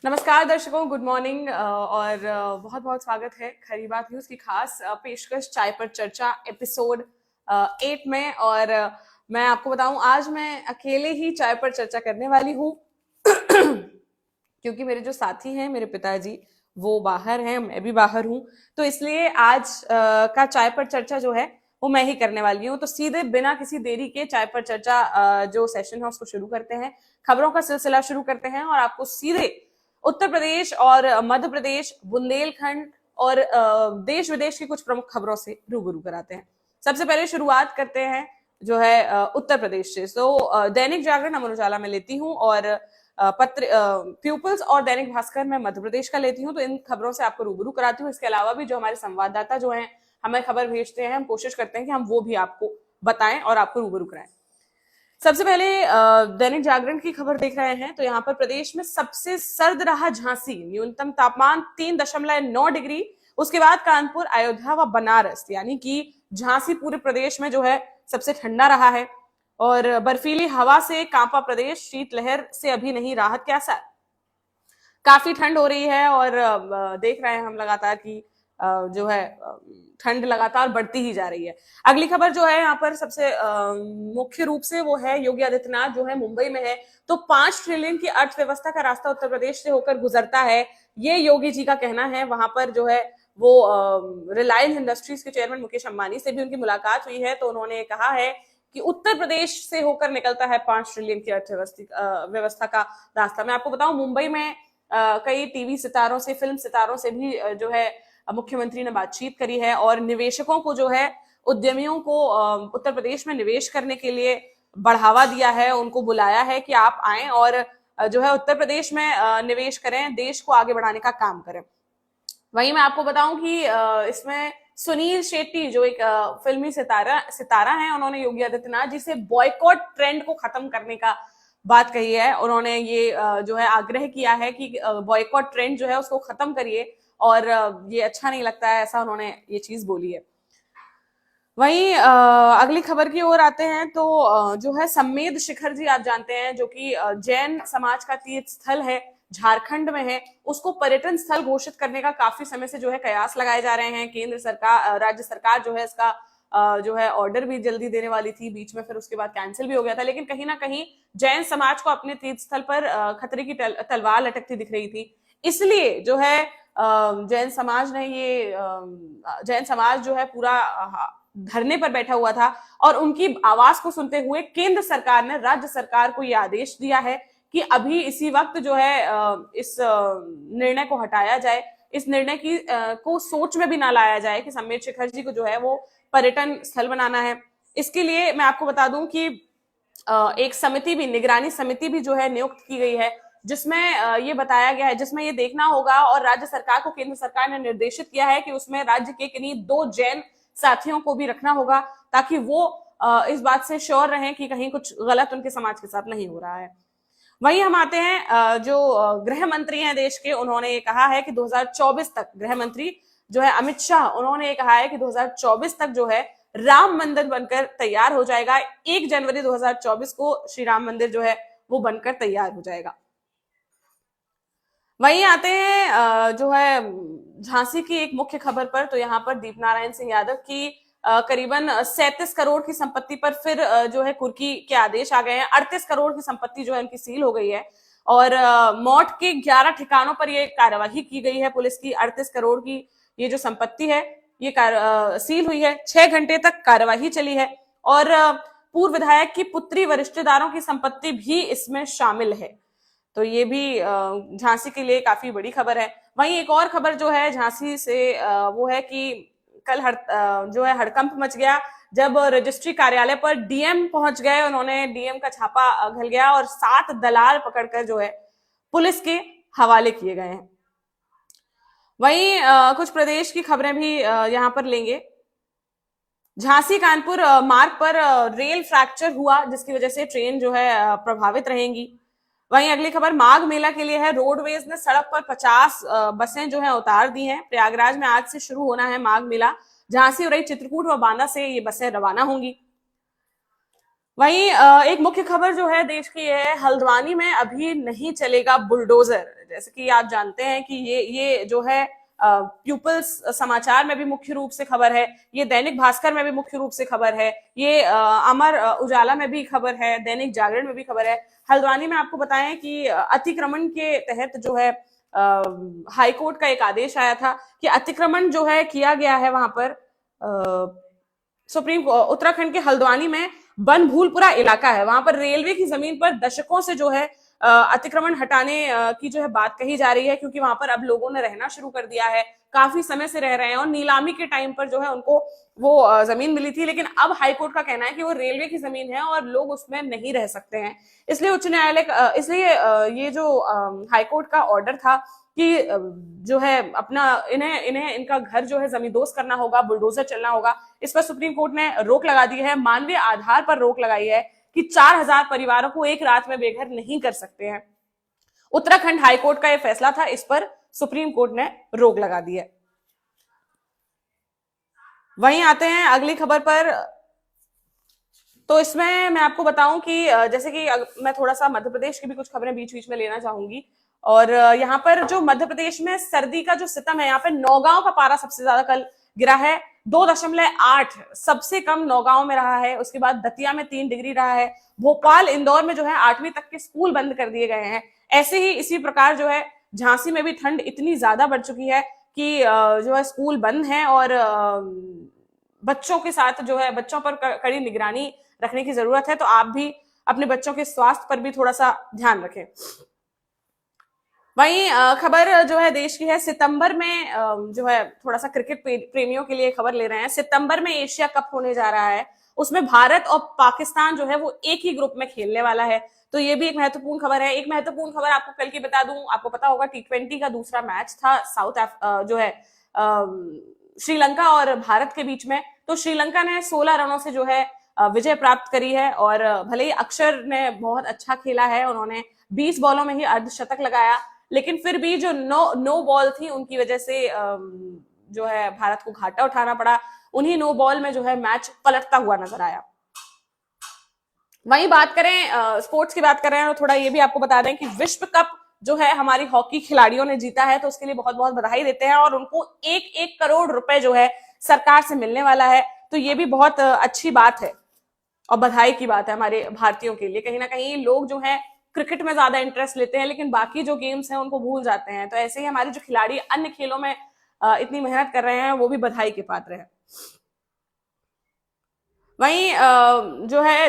नमस्कार दर्शकों, good morning और बहुत बहुत स्वागत है खरी बात न्यूज की खास पेशकश चाय पर चर्चा एपिसोड 8 में। और मैं आपको बताऊं, आज मैं अकेले ही चाय पर चर्चा करने वाली हूं क्योंकि मेरे जो साथी हैं, मेरे पिताजी, वो बाहर हैं, मैं भी बाहर हूं। तो इसलिए आज का चाय पर चर्चा जो है वो मैं ही करने वाली हूँ। तो सीधे बिना किसी देरी के चाय पर चर्चा जो सेशन है उसको शुरू करते हैं, खबरों का सिलसिला शुरू करते हैं और आपको सीधे उत्तर प्रदेश और मध्य प्रदेश, बुंदेलखंड और देश विदेश की कुछ प्रमुख खबरों से रूबरू कराते हैं। सबसे पहले शुरुआत करते हैं जो है उत्तर प्रदेश से। दैनिक जागरण, अमर उजाला में लेती हूँ और पत्र पीपल्स और दैनिक भास्कर में मध्य प्रदेश का लेती हूँ। तो इन खबरों से आपको रूबरू कराती हूँ। इसके अलावा भी जो हमारे संवाददाता जो हैं हमें खबर भेजते हैं, हम कोशिश करते हैं कि हम वो भी आपको बताएं और आपको रूबरू कराएं। सबसे पहले दैनिक जागरण की खबर देख रहे हैं तो यहाँ पर प्रदेश में सबसे सर्द रहा झांसी, न्यूनतम तापमान 3.9 डिग्री। उसके बाद कानपुर, अयोध्या व बनारस, यानी कि झांसी पूरे प्रदेश में जो है सबसे ठंडा रहा है। और बर्फीली हवा से कांपा प्रदेश, शीतलहर से अभी नहीं राहत के आसार। काफी ठंड हो रही है और देख रहे हैं हम लगातार कि जो है ठंड लगातार बढ़ती ही जा रही है। अगली खबर जो है यहाँ पर सबसे मुख्य रूप से वो है योगी आदित्यनाथ जो है मुंबई में है। तो 5 ट्रिलियन की अर्थव्यवस्था का रास्ता उत्तर प्रदेश से होकर गुजरता है, ये योगी जी का कहना है। वहां पर जो है वो रिलायंस इंडस्ट्रीज के चेयरमैन मुकेश अंबानी से भी उनकी मुलाकात हुई है। तो उन्होंने कहा है कि उत्तर प्रदेश से होकर निकलता है 5 ट्रिलियन की अर्थव्यवस्था का रास्ता। मैं आपको बताऊं, मुंबई में कई टीवी सितारों से, फिल्म सितारों से भी जो है मुख्यमंत्री ने बातचीत करी है और निवेशकों को जो है, उद्यमियों को उत्तर प्रदेश में निवेश करने के लिए बढ़ावा दिया है, उनको बुलाया है कि आप आएं और जो है उत्तर प्रदेश में निवेश करें, देश को आगे बढ़ाने का काम करें। वहीं मैं आपको बताऊं कि इसमें सुनील शेट्टी जो एक फिल्मी सितारा है, उन्होंने योगी आदित्यनाथ जी से बॉयकॉट ट्रेंड को खत्म करने का बात कही है। उन्होंने ये जो है आग्रह किया है कि बॉयकॉट ट्रेंड जो है उसको खत्म करिए और ये अच्छा नहीं लगता है, ऐसा उन्होंने ये चीज बोली है। वहीं अगली खबर की ओर आते हैं तो जो है सम्मेद शिखर जी, आप जानते हैं, जो कि जैन समाज का तीर्थ स्थल है, झारखंड में है, उसको पर्यटन स्थल घोषित करने का काफी समय से जो है कयास लगाए जा रहे हैं। केंद्र सरकार, राज्य सरकार जो है इसका जो है ऑर्डर भी जल्दी देने वाली थी, बीच में फिर उसके बाद कैंसिल भी हो गया था। लेकिन कहीं ना कहीं जैन समाज को अपने तीर्थ स्थल पर खतरे की तलवार लटकती दिख रही थी। इसलिए जो है जैन समाज जो है पूरा धरने पर बैठा हुआ था और उनकी आवाज को सुनते हुए केंद्र सरकार ने राज्य सरकार को यह आदेश दिया है कि अभी इसी वक्त जो है इस निर्णय को हटाया जाए, इस निर्णय की को सोच में भी ना लाया जाए कि सम्मेद शिखर जी को जो है वो पर्यटन स्थल बनाना है। इसके लिए मैं आपको बता दूं कि एक समिति भी, निगरानी समिति भी जो है नियुक्त की गई है, जिसमें ये बताया गया है, जिसमें ये देखना होगा और राज्य सरकार को केंद्र सरकार ने निर्देशित किया है कि उसमें राज्य के किन्हीं 2 जैन साथियों को भी रखना होगा, ताकि वो इस बात से श्योर रहें कि कहीं कुछ गलत उनके समाज के साथ नहीं हो रहा है। वहीं हम आते हैं जो गृह मंत्री हैं देश के, उन्होंने ये कहा है कि 2024 तक, गृह मंत्री जो है अमित शाह, उन्होंने ये कहा है कि 2024 तक जो है राम मंदिर बनकर तैयार हो जाएगा। 1 जनवरी 2024 को श्री राम मंदिर जो है वो बनकर तैयार हो जाएगा। वहीं आते हैं जो है झांसी की एक मुख्य खबर पर। तो यहाँ पर दीपनारायण सिंह यादव की करीबन 37 करोड़ की संपत्ति पर फिर जो है कुर्की के आदेश आ गए हैं। 38 करोड़ की संपत्ति जो है उनकी सील हो गई है और मौत के 11 ठिकानों पर ये कार्यवाही की गई है पुलिस की। 38 करोड़ की ये जो संपत्ति है ये सील हुई है। 6 घंटे तक कार्यवाही चली है और पूर्व विधायक की पुत्री व रिश्तेदारों की संपत्ति भी इसमें शामिल है। तो ये भी झांसी के लिए काफी बड़ी खबर है। वहीं एक और खबर जो है झांसी से वो है कि कल जो है हड़कंप मच गया जब रजिस्ट्री कार्यालय पर डीएम पहुंच गए। उन्होंने, डीएम का छापा घल गया और 7 दलाल पकड़कर जो है पुलिस के हवाले किए गए हैं। वहीं कुछ प्रदेश की खबरें भी यहाँ पर लेंगे। झांसी कानपुर मार्ग पर रेल फ्रैक्चर हुआ, जिसकी वजह से ट्रेन जो है प्रभावित रहेंगी। वहीं अगली खबर माघ मेला के लिए है। रोडवेज ने सड़क पर 50 बसें जो है उतार दी हैं। प्रयागराज में आज से शुरू होना है माघ मेला। झांसी, उरई, चित्रकूट व बांदा से ये बसें रवाना होंगी। वहीं एक मुख्य खबर जो है देश की है, हल्द्वानी में अभी नहीं चलेगा बुलडोजर। जैसे कि आप जानते हैं कि ये जो है पीपल्स समाचार में भी मुख्य रूप से खबर है, ये दैनिक भास्कर में भी मुख्य रूप से खबर है, ये अमर उजाला में भी खबर है, दैनिक जागरण में भी खबर है। हल्द्वानी में आपको बताएं कि अतिक्रमण के तहत जो है हाईकोर्ट का एक आदेश आया था कि अतिक्रमण जो है किया गया है वहां पर सुप्रीम उत्तराखंड के हल्द्वानी में बनभूलपुरा इलाका है, वहां पर रेलवे की जमीन पर दशकों से जो है अतिक्रमण हटाने की जो है बात कही जा रही है, क्योंकि वहां पर अब लोगों ने रहना शुरू कर दिया है, काफी समय से रह रहे हैं और नीलामी के टाइम पर जो है उनको वो जमीन मिली थी, लेकिन अब हाईकोर्ट का कहना है कि वो रेलवे की जमीन है और लोग उसमें नहीं रह सकते हैं। इसलिए उच्च न्यायालय इसलिए ये जो हाईकोर्ट का ऑर्डर था कि जो है अपना इन्हें इन्हें इनका घर जो है जमींदोज करना होगा, बुलडोजर चलना होगा, इस पर सुप्रीम कोर्ट ने रोक लगा दी है, मानवीय आधार पर रोक लगाई है कि 4000 परिवारों को एक रात में बेघर नहीं कर सकते हैं। उत्तराखंड हाईकोर्ट का यह फैसला था, इस पर सुप्रीम कोर्ट ने रोक लगा दी है। वहीं आते हैं अगली खबर पर। तो इसमें मैं आपको बताऊं कि जैसे कि मैं थोड़ा सा मध्य प्रदेश की भी कुछ खबरें बीच बीच में लेना चाहूंगी। और यहाँ पर जो मध्य प्रदेश में सर्दी का जो सितम है, यहाँ पे नौगांव का पारा सबसे ज्यादा कल गिरा है, 2.8 सबसे कम नौगांव में रहा है। उसके बाद दतिया में 3 डिग्री रहा है। भोपाल इंदौर में जो है 8वीं तक के स्कूल बंद कर दिए गए हैं। ऐसे ही इसी प्रकार जो है झांसी में भी ठंड इतनी ज्यादा बढ़ चुकी है कि जो है स्कूल बंद है और बच्चों के साथ जो है बच्चों पर कड़ी निगरानी रखने की जरूरत है। तो आप भी अपने बच्चों के स्वास्थ्य पर भी थोड़ा सा ध्यान रखें। वहीं खबर जो है देश की है, सितंबर में जो है थोड़ा सा क्रिकेट प्रेमियों के लिए खबर ले रहे हैं। सितंबर में एशिया कप होने जा रहा है, उसमें भारत और पाकिस्तान जो है वो एक ही ग्रुप में खेलने वाला है। तो ये भी एक महत्वपूर्ण खबर है। एक महत्वपूर्ण खबर आपको कल की बता दूं, आपको पता होगा T20 का दूसरा मैच था जो है श्रीलंका और भारत के बीच में। तो श्रीलंका ने 16 रनों से जो है विजय प्राप्त करी है और भले ही अक्षर ने बहुत अच्छा खेला है, उन्होंने 20 बॉलों में ही अर्धशतक लगाया, लेकिन फिर भी जो नो बॉल थी उनकी वजह से जो है भारत को घाटा उठाना पड़ा। उन्हीं नो बॉल में जो है मैच पलटता हुआ नजर आया। वहीं बात करें स्पोर्ट्स की बात कर रहे हैं तो थोड़ा ये भी आपको बता दें कि विश्व कप जो है हमारी हॉकी खिलाड़ियों ने जीता है, तो उसके लिए बहुत बहुत बधाई देते हैं और उनको 1-1 करोड़ रुपए जो है सरकार से मिलने वाला है। तो ये भी बहुत अच्छी बात है और बधाई की बात है हमारे भारतीयों के लिए। कहीं ना कहीं लोग जो है क्रिकेट में ज्यादा इंटरेस्ट लेते हैं, लेकिन बाकी जो गेम्स हैं उनको भूल जाते हैं। तो ऐसे ही हमारे जो खिलाड़ी अन्य खेलों में इतनी मेहनत कर रहे हैं, वो भी बधाई के पात्र है। वहीं जो है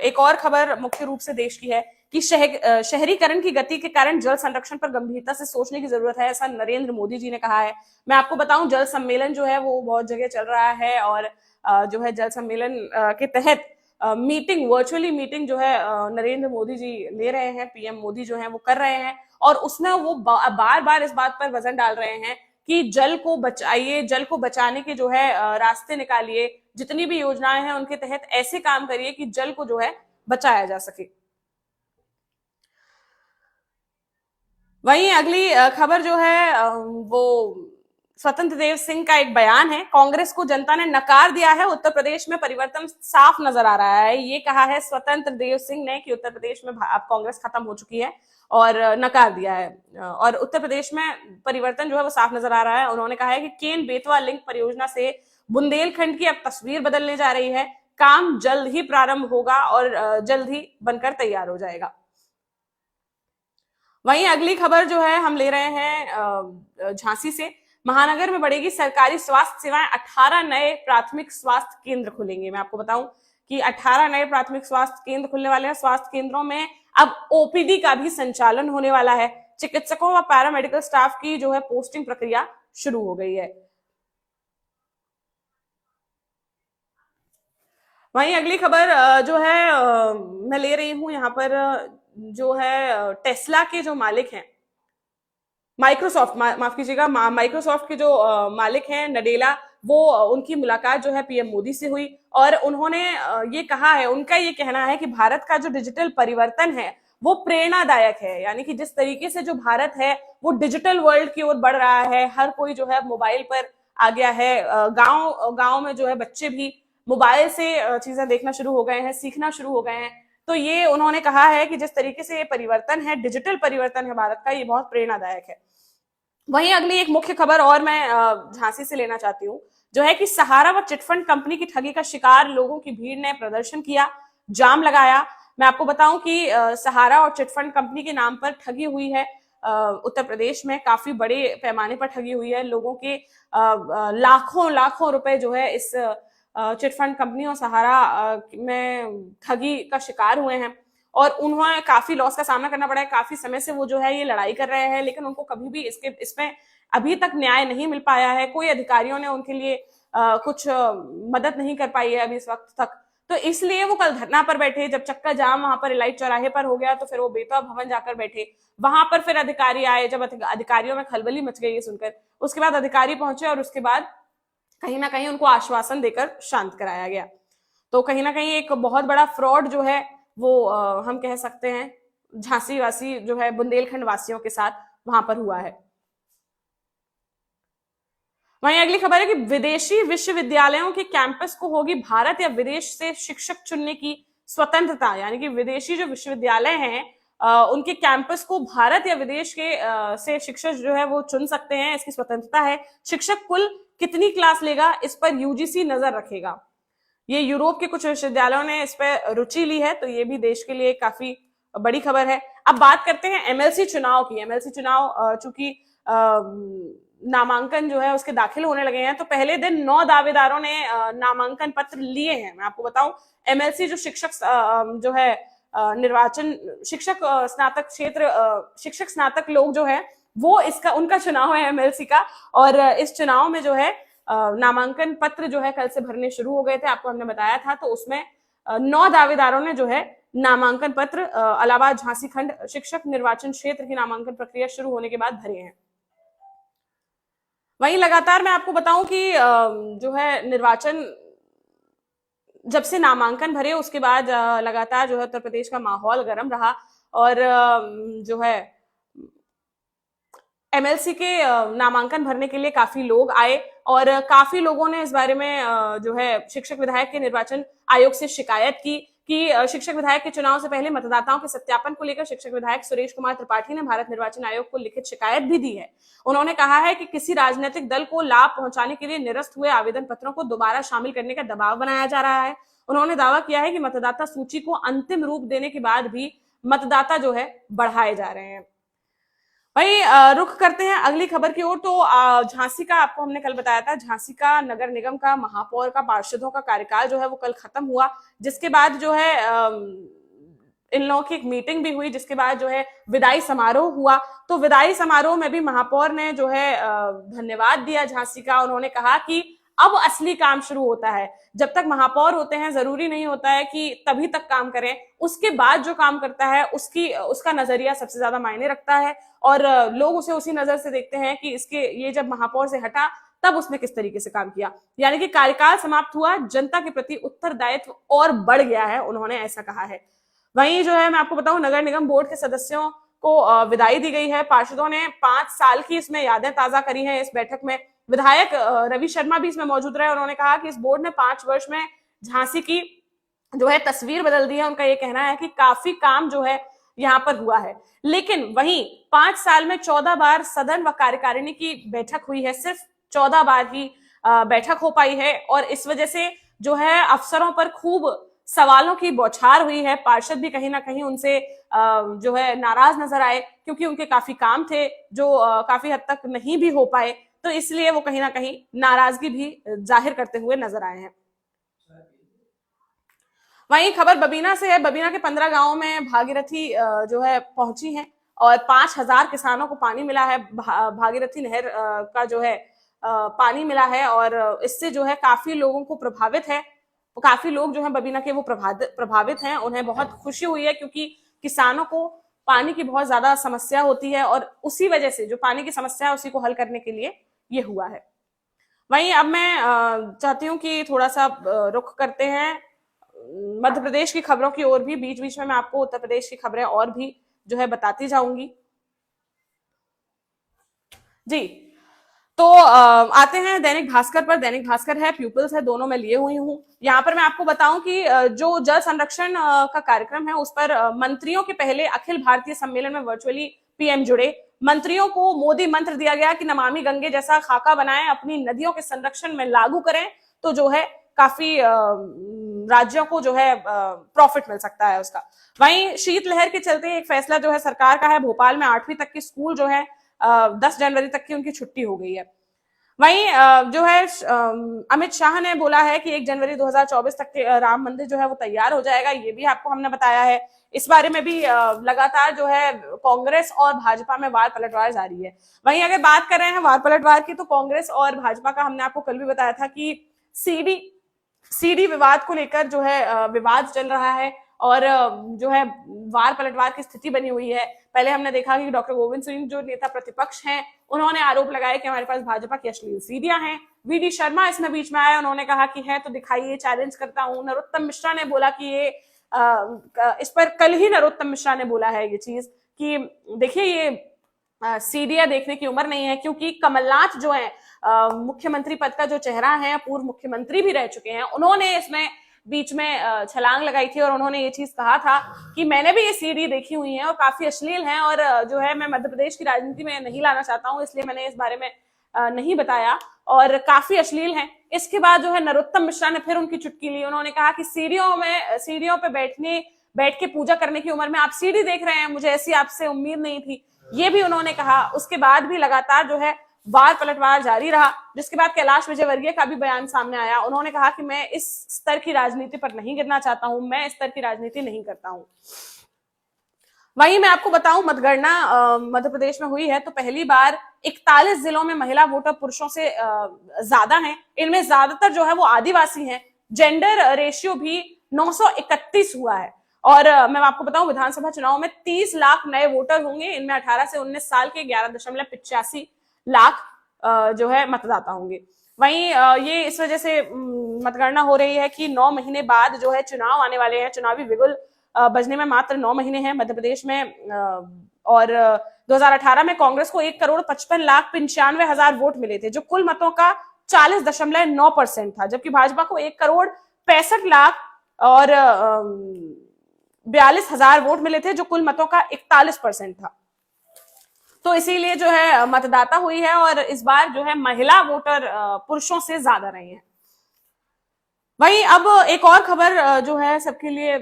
एक और खबर मुख्य रूप से देश की है कि शहरीकरण की गति के कारण जल संरक्षण पर गंभीरता से सोचने की जरूरत है, ऐसा नरेंद्र मोदी जी ने कहा है। मैं आपको बताऊं, जल सम्मेलन जो है वो बहुत जगह चल रहा है और जो है जल सम्मेलन के तहत वर्चुअली मीटिंग जो है नरेंद्र मोदी जी ले रहे हैं, पीएम मोदी जो है वो कर रहे हैं और उसमें वो बार बार इस बात पर वजन डाल रहे हैं कि जल को बचाइए, जल को बचाने के जो है रास्ते निकालिए, जितनी भी योजनाएं हैं उनके तहत ऐसे काम करिए कि जल को जो है बचाया जा सके। वहीं अगली खबर जो है वो स्वतंत्र देव सिंह का एक बयान है। कांग्रेस को जनता ने नकार दिया है, उत्तर प्रदेश में परिवर्तन साफ नजर आ रहा है। ये कहा है स्वतंत्र देव सिंह ने कि उत्तर प्रदेश में अब कांग्रेस खत्म हो चुकी है और नकार दिया है और उत्तर प्रदेश में परिवर्तन जो है वो साफ नजर आ रहा है। उन्होंने कहा है कि केन बेतवा लिंक परियोजना से बुंदेलखंड की अब तस्वीर बदलने जा रही है, काम जल्द ही प्रारंभ होगा और जल्द ही बनकर तैयार हो जाएगा। वहीं अगली खबर जो है हम ले रहे हैं झांसी से। महानगर में बढ़ेगी सरकारी स्वास्थ्य सेवाएं, 18 नए प्राथमिक स्वास्थ्य केंद्र खुलेंगे। मैं आपको बताऊं कि 18 नए प्राथमिक स्वास्थ्य केंद्र खुलने वाले हैं। स्वास्थ्य केंद्रों में अब ओपीडी का भी संचालन होने वाला है। चिकित्सकों व पैरामेडिकल स्टाफ की जो है पोस्टिंग प्रक्रिया शुरू हो गई है। वहीं अगली खबर जो है मैं ले रही हूं यहाँ पर जो है टेस्ला के जो मालिक हैं, माइक्रोसॉफ्ट माफ कीजिएगा, माइक्रोसॉफ्ट के जो मालिक हैं नडेला, वो उनकी मुलाकात जो है पीएम मोदी से हुई और उन्होंने ये कहा है, उनका ये कहना है कि भारत का जो डिजिटल परिवर्तन है वो प्रेरणादायक है। यानी कि जिस तरीके से जो भारत है वो डिजिटल वर्ल्ड की ओर बढ़ रहा है, हर कोई जो है मोबाइल पर आ गया है, गांव गांव में जो है बच्चे भी मोबाइल से चीजें देखना शुरू हो गए हैं, सीखना शुरू हो गए हैं। तो ये उन्होंने कहा है कि जिस तरीके से ये परिवर्तन है, डिजिटल परिवर्तन है भारत का, ये बहुत प्रेरणादायक है। वहीं अगली एक मुख्य खबर और मैं झांसी से लेना चाहती हूँ, जो है कि सहारा व चिटफंड कंपनी की ठगी का शिकार लोगों की भीड़ ने प्रदर्शन किया, जाम लगाया। मैं आपको बताऊं कि सहारा और चिटफंड कंपनी के नाम पर ठगी हुई है। उत्तर प्रदेश में काफी बड़े पैमाने पर ठगी हुई है, लोगों के लाखों लाखों रुपए जो है इस चिटफंड कंपनी और सहारा में ठगी का शिकार हुए हैं, और उन्हें काफी लॉस का सामना करना पड़ा है। काफी समय से वो जो है ये लड़ाई कर रहे हैं, लेकिन उनको कभी भी इसमें अभी तक न्याय नहीं मिल पाया है। कोई अधिकारियों ने उनके लिए कुछ मदद नहीं कर पाई है अभी इस वक्त तक। तो इसलिए वो कल धरना पर बैठे। जब चक्का जाम वहां पर इलाइट चौराहे पर हो गया, तो फिर वो बेतवा भवन जाकर बैठे। वहां पर फिर अधिकारी आए। जब अधिकारियों में खलबली मच गई सुनकर, उसके बाद अधिकारी पहुंचे और उसके बाद कहीं ना कहीं उनको आश्वासन देकर शांत कराया गया। तो कहीं ना कहीं एक बहुत बड़ा फ्रॉड जो है वो हम कह सकते हैं झांसी वासी जो है बुंदेलखंड वासियों के साथ वहां पर हुआ है। वहीं अगली खबर है कि विदेशी विश्वविद्यालयों के कैंपस को होगी भारत या विदेश से शिक्षक चुनने की स्वतंत्रता। यानी कि विदेशी जो विश्वविद्यालय हैं उनके कैंपस को भारत या विदेश के से शिक्षक जो है वो चुन सकते हैं, इसकी स्वतंत्रता है। शिक्षक कुल कितनी क्लास लेगा, इस पर यूजीसी नजर रखेगा। ये यूरोप के कुछ विश्वविद्यालयों ने इस पर रुचि ली है, तो ये भी देश के लिए काफी बड़ी खबर है। अब बात करते हैं एमएलसी चुनाव की। एमएलसी चुनाव चूंकि नामांकन जो है उसके दाखिल होने लगे हैं, तो पहले दिन 9 दावेदारों ने नामांकन पत्र लिए हैं। मैं आपको बताऊं, एमएलसी जो शिक्षक जो है निर्वाचन शिक्षक स्नातक क्षेत्र शिक्षक स्नातक लोग जो है वो उनका चुनाव है एमएलसी का। और इस चुनाव में जो है नामांकन पत्र जो है कल से भरने शुरू हो गए थे, आपको हमने बताया था। तो उसमें 9 दावेदारों ने जो है नामांकन पत्र इलाहाबाद झांसी खंड शिक्षक निर्वाचन क्षेत्र की नामांकन प्रक्रिया शुरू होने के बाद भरे हैं। वहीं लगातार मैं आपको बताऊं कि जो है निर्वाचन जब से नामांकन भरे उसके बाद लगातार जो है उत्तर प्रदेश का माहौल गर्म रहा, और जो है एमएलसी के नामांकन भरने के लिए काफी लोग आए, और काफी लोगों ने इस बारे में जो है शिक्षक विधायक के निर्वाचन आयोग से शिकायत की कि शिक्षक विधायक के चुनाव से पहले मतदाताओं के सत्यापन को लेकर शिक्षक विधायक सुरेश कुमार त्रिपाठी ने भारत निर्वाचन आयोग को लिखित शिकायत भी दी है। उन्होंने कहा है कि किसी राजनीतिक दल को लाभ पहुंचाने के लिए निरस्त हुए आवेदन पत्रों को दोबारा शामिल करने का दबाव बनाया जा रहा है। उन्होंने दावा किया है कि मतदाता सूची को अंतिम रूप देने के बाद भी मतदाता जो है बढ़ाए जा रहे हैं। वही रुख करते हैं अगली खबर की ओर। तो झांसी का आपको हमने कल बताया था, झांसी का नगर निगम का महापौर का पार्षदों का कार्यकाल जो है वो कल खत्म हुआ, जिसके बाद जो है इन लोगों की एक मीटिंग भी हुई, जिसके बाद जो है विदाई समारोह हुआ। तो विदाई समारोह में भी महापौर ने जो है धन्यवाद दिया झांसी का। उन्होंने कहा कि अब असली काम शुरू होता है। जब तक महापौर होते हैं जरूरी नहीं होता है कि तभी तक काम करें, उसके बाद जो काम करता है उसका नजरिया सबसे ज्यादा मायने रखता है, और लोग उसे उसी नजर से देखते हैं कि ये जब महापौर से हटा तब उसने किस तरीके से काम किया। यानी कि कार्यकाल समाप्त हुआ, जनता के प्रति उत्तरदायित्व और बढ़ गया है, उन्होंने ऐसा कहा है। वहीं जो है मैं आपको बताऊं, नगर निगम बोर्ड के सदस्यों को विदाई दी गई है। पार्षदों ने 5 साल की इसमें यादें ताजा करी हैं। इस बैठक में विधायक रवि शर्मा भी इसमें मौजूद रहे। उन्होंने कहा कि इस बोर्ड ने 5 वर्ष में झांसी की जो है तस्वीर बदल दी है। उनका ये कहना है कि काफी काम जो है यहाँ पर हुआ है, लेकिन वहीं 5 साल में 14 बार सदन व कार्यकारिणी की बैठक हुई है। सिर्फ 14 बार ही बैठक हो पाई है, और इस वजह से जो है अफसरों पर खूब सवालों की बौछार हुई है। पार्षद भी कहीं ना कहीं उनसे जो है नाराज नजर आए, क्योंकि उनके काफी काम थे जो काफी हद तक नहीं भी हो पाए, तो इसलिए वो कहीं ना कहीं नाराजगी भी जाहिर करते हुए नजर आए हैं। वहीं खबर बबीना से है। बबीना के 15 गांवों में भागीरथी जो है पहुंची है, और 5000 किसानों को पानी मिला है। भागीरथी नहर का जो है पानी मिला है, और इससे जो है काफी लोगों को प्रभावित है। काफी लोग जो है बबीना के वो प्रभावित हैं। उन्हें बहुत खुशी हुई है, क्योंकि किसानों को पानी की बहुत ज्यादा समस्या होती है, और उसी वजह से जो पानी की समस्या है उसी को हल करने के लिए ये हुआ है। वहीं अब मैं चाहती हूँ कि थोड़ा सा रुख करते हैं मध्य प्रदेश की खबरों की ओर भी। बीच बीच में मैं आपको उत्तर प्रदेश की खबरें और भी जो है बताती जाऊंगी। जी, तो आते हैं दैनिक भास्कर पर। दैनिक भास्कर है, पीपल्स है, दोनों मैं लिए हुई हूँ। यहाँ पर मैं आपको बताऊं कि जो जल संरक्षण का कार्यक्रम है उस पर मंत्रियों के पहले अखिल भारतीय सम्मेलन में वर्चुअली पीएम जुड़े। मंत्रियों को मोदी मंत्र दिया गया कि नमामि गंगे जैसा खाका बनाएं, अपनी नदियों के संरक्षण में लागू करें, तो जो है काफी राज्यों को जो है प्रॉफिट मिल सकता है उसका। वहीं शीतलहर के चलते एक फैसला जो है सरकार का है, भोपाल में 8वीं तक के स्कूल जो है 10 जनवरी तक की उनकी छुट्टी हो गई है। वहीं जो है अमित शाह ने बोला है कि 1 जनवरी 2024 तक के राम मंदिर जो है वो तैयार हो जाएगा, ये भी आपको हमने बताया है। इस बारे में भी लगातार जो है कांग्रेस और भाजपा में वार पलटवार जारी है। वहीं अगर बात कर रहे हैं वार पलटवार की, तो कांग्रेस और भाजपा का हमने आपको कल भी बताया था कि सीडी विवाद को लेकर जो है विवाद चल रहा है और जो है वार पलटवार की स्थिति बनी हुई है। पहले हमने देखा कि डॉक्टर गोविंद सिंह जो नेता प्रतिपक्ष हैं, उन्होंने आरोप लगाया कि हमारे पास भाजपा की अश्लील सीडियां हैं। वीडी शर्मा इसमें बीच में आए, उन्होंने कहा कि है तो दिखाइए, चैलेंज करता हूं। नरोत्तम मिश्रा ने बोला कि ये इस पर कल ही नरोत्तम मिश्रा ने बोला है ये चीज कि देखिए ये सीडियां देखने की उम्र नहीं है, क्योंकि कमलनाथ जो है मुख्यमंत्री पद का जो चेहरा है, पूर्व मुख्यमंत्री भी रह चुके हैं, उन्होंने इसमें बीच में छलांग लगाई थी और उन्होंने ये चीज कहा था कि मैंने भी ये सीडी देखी हुई है और काफी अश्लील है और जो है मैं मध्य प्रदेश की राजनीति में नहीं लाना चाहता हूं, इसलिए मैंने इस बारे में नहीं बताया और काफी अश्लील है। इसके बाद जो है नरोत्तम मिश्रा ने फिर उनकी चुटकी ली। उन्होंने कहा कि सीढ़ियों पे बैठ के पूजा करने की उम्र में आप सीडी देख रहे हैं, मुझे ऐसी आपसे उम्मीद नहीं थी, ये भी उन्होंने कहा। उसके बाद भी लगातार जो है वार पलटवार जारी रहा, जिसके बाद कैलाश विजयवर्गीय का भी बयान सामने आया। उन्होंने कहा कि मैं इस स्तर की राजनीति पर नहीं गिरना चाहता हूं, मैं इस स्तर की राजनीति नहीं करता हूं। वहीं मैं आपको बताऊं, मतगणना मध्य प्रदेश में हुई है तो पहली बार 41 जिलों में महिला वोटर पुरुषों से ज्यादा हैं। इनमें ज्यादातर जो है वो आदिवासी हैं। जेंडर रेशियो भी 931 हुआ है। और मैं आपको बताऊं, विधानसभा चुनाव में 30 लाख नए वोटर होंगे। इनमें 18 से 19 साल के 11.85 लाख जो है मतदाता होंगे। वहीं ये इस वजह से मतगणना हो रही है कि 9 महीने बाद जो है चुनाव आने वाले हैं। चुनावी बिगुल बजने में मात्र 9 महीने हैं मध्य प्रदेश में। और 2018 में कांग्रेस को 1,55,95,000 वोट मिले थे, जो कुल मतों का 40.9% था, जबकि भाजपा को 1,65,00,000 और 42,000 वोट मिले थे, जो कुल मतों का 41% था। तो इसीलिए जो है मतदाता हुई है और इस बार जो है महिला वोटर पुरुषों से ज्यादा रही है। वहीं अब एक और खबर जो है सबके लिए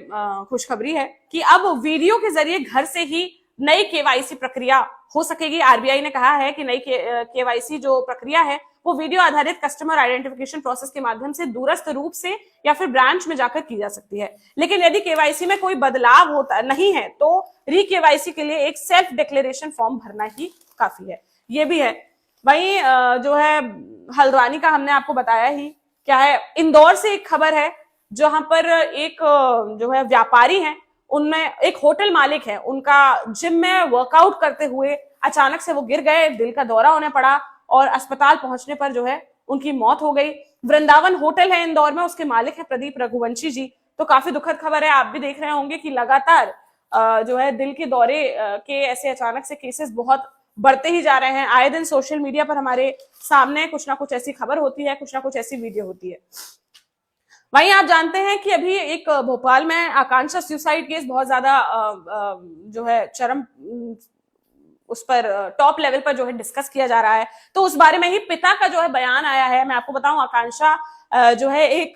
खुशखबरी है कि अब वीडियो के जरिए घर से ही नई केवाईसी प्रक्रिया हो सकेगी। आरबीआई ने कहा है कि नई केवाईसी जो प्रक्रिया है वो वीडियो आधारित कस्टमर आइडेंटिफिकेशन प्रोसेस के माध्यम से दूरस्थ रूप से या फिर ब्रांच में जाकर की जा सकती है। लेकिन यदि केवाईसी में कोई बदलाव होता नहीं है तो री केवाईसी के लिए एक सेल्फ डिक्लेरेशन फॉर्म भरना ही काफी है, ये भी है। वहीं जो है हल्द्वानी का हमने आपको बताया ही क्या है। इंदौर से एक खबर है जहां पर एक जो है व्यापारी हैं, उनमें एक होटल मालिक है, उनका जिम में वर्कआउट करते हुए अचानक से वो गिर गए, दिल का दौरा होने पड़ा और अस्पताल पहुंचने पर जो है उनकी मौत हो गई। वृंदावन होटल है इंदौर में, उसके मालिक है प्रदीप रघुवंशी जी। तो काफी दुखद खबर है। आप भी देख रहे होंगे कि लगातार जो है दिल के दौरे के ऐसे अचानक से केसेस बहुत बढ़ते ही जा रहे हैं। आए दिन सोशल मीडिया पर हमारे सामने कुछ ना कुछ ऐसी खबर होती है, कुछ ना कुछ ऐसी वीडियो होती है। वहीं आप जानते हैं कि अभी एक भोपाल में आकांक्षा सुसाइड केस बहुत ज्यादा जो है चरम उस पर टॉप लेवल पर जो है डिस्कस किया जा रहा है। तो उस बारे में ही पिता का जो है बयान आया है। मैं आपको बताऊं, आकांक्षा जो है एक